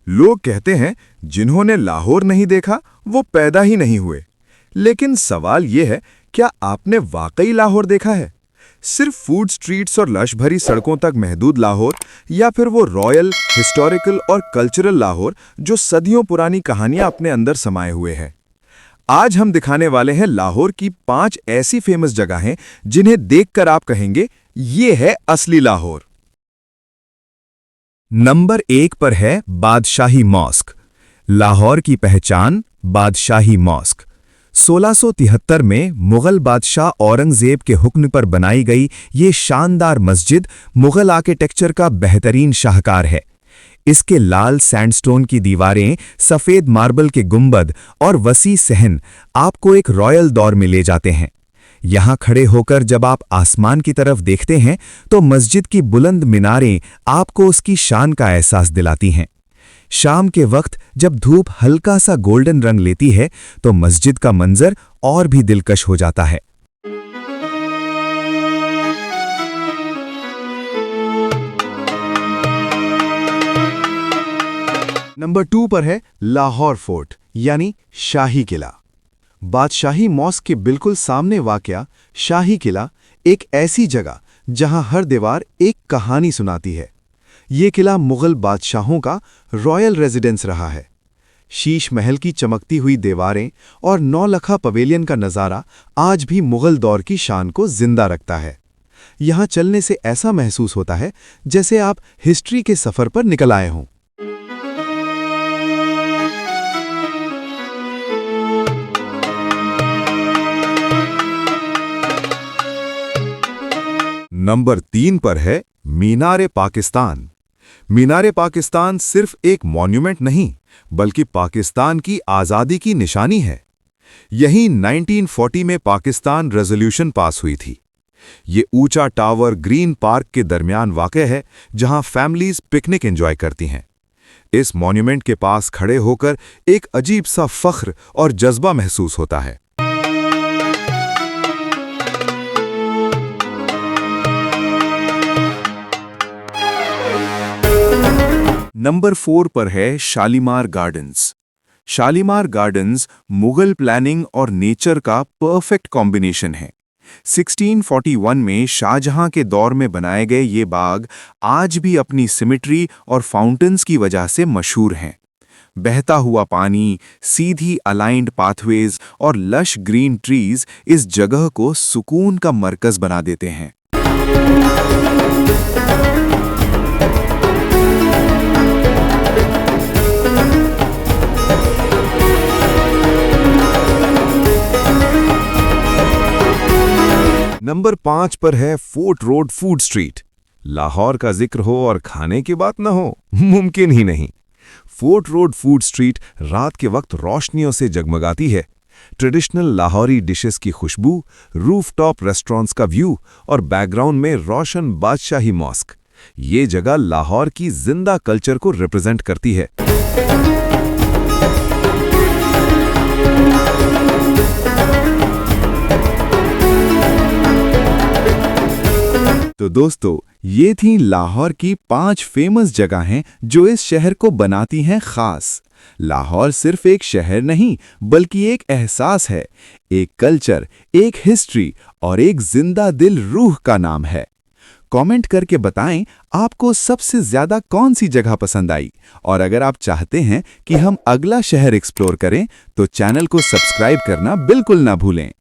लोग कहते हैं जिन्होंने लाहौर नहीं देखा वो पैदा ही नहीं हुए। लेकिन सवाल ये है, क्या आपने वाकई लाहौर देखा है? सिर्फ फूड स्ट्रीट्स और लश भरी सड़कों तक महदूद लाहौर, या फिर वो रॉयल, हिस्टोरिकल और कल्चरल लाहौर जो सदियों पुरानी कहानियां अपने अंदर समाये हुए है? आज हम दिखाने वाले हैं लाहौर की 5 ऐसी फेमस जगहें जिन्हें देखकर आप कहेंगे ये है असली लाहौर। नंबर 1 पर है बादशाही मॉस्क। लाहौर की पहचान बादशाही मॉस्क। 1673 में मुगल बादशाह औरंगजेब के हुक्म पर बनाई गई ये शानदार मस्जिद मुगल आर्किटेक्चर का बेहतरीन शाहकार है। इसके लाल सैंडस्टोन की दीवारें, सफ़ेद मार्बल के गुंबद और वसी सहन आपको एक रॉयल दौर में ले जाते हैं। यहाँ खड़े होकर जब आप आसमान की तरफ देखते हैं तो मस्जिद की बुलंद मीनारें आपको उसकी शान का एहसास दिलाती हैं। शाम के वक्त जब धूप हल्का सा गोल्डन रंग लेती है तो मस्जिद का मंजर और भी दिलकश हो जाता है। नंबर 2 पर है लाहौर फोर्ट यानी शाही किला। बादशाही मॉस्क के बिल्कुल सामने वाक़या शाही किला एक ऐसी जगह जहां हर दीवार एक कहानी सुनाती है। ये किला मुगल बादशाहों का रॉयल रेजिडेंस रहा है। शीश महल की चमकती हुई दीवारें और नौलखा पवेलियन का नज़ारा आज भी मुगल दौर की शान को जिंदा रखता है। यहाँ चलने से ऐसा महसूस होता है जैसे आप हिस्ट्री के सफ़र पर निकल आए हों। नंबर 3 पर है मीनार पाकिस्तान। मीनार पाकिस्तान सिर्फ एक मॉन्यूमेंट नहीं बल्कि पाकिस्तान की आज़ादी की निशानी है। यहीं 1940 में पाकिस्तान रेजोल्यूशन पास हुई थी। ये ऊंचा टावर ग्रीन पार्क के दरमियान वाक़ है जहां फैमिलीज पिकनिक एंजॉय करती हैं। इस मॉन्यूमेंट के पास खड़े होकर एक अजीब सा फख्र और जज्बा महसूस होता है। नंबर 4 पर है Shalimar gardens. Shalimar gardens Mughal planning और नेचर का परफेक्ट कॉम्बिनेशन है। 1641 में शाहजहां के दौर में बनाए गए ये बाग आज भी अपनी सिमेट्री और फाउंटेन्स की वजह से मशहूर हैं। बहता हुआ पानी, सीधी अलाइंड पाथवेज और लश ग्रीन ट्रीज इस जगह को सुकून का मरकज बना देते हैं। नंबर 5 पर है fort road food street. Lahore का जिक्र हो और खाने की बात न हो, मुमकिन ही नहीं। फोर्ट रोड फूड स्ट्रीट रात के वक्त रोशनियों से जगमगाती है। ट्रेडिशनल लाहौरी डिशेस की खुशबू, रूफटॉप रेस्टोरेंट्स का व्यू और बैकग्राउंड में रोशन बादशाही मॉस्क, ये जगह लाहौर की जिंदा कल्चर को रिप्रेजेंट करती है। तो दोस्तों, ये थी लाहौर की 5 फेमस जगहें जो इस शहर को बनाती हैं खास। लाहौर सिर्फ एक शहर नहीं बल्कि एक एहसास है, एक कल्चर, एक हिस्ट्री और एक जिंदा दिल रूह का नाम है। कमेंट करके बताएं आपको सबसे ज्यादा कौन सी जगह पसंद आई, और अगर आप चाहते हैं कि हम अगला शहर एक्सप्लोर करें तो चैनल को सब्सक्राइब करना बिल्कुल ना भूलें।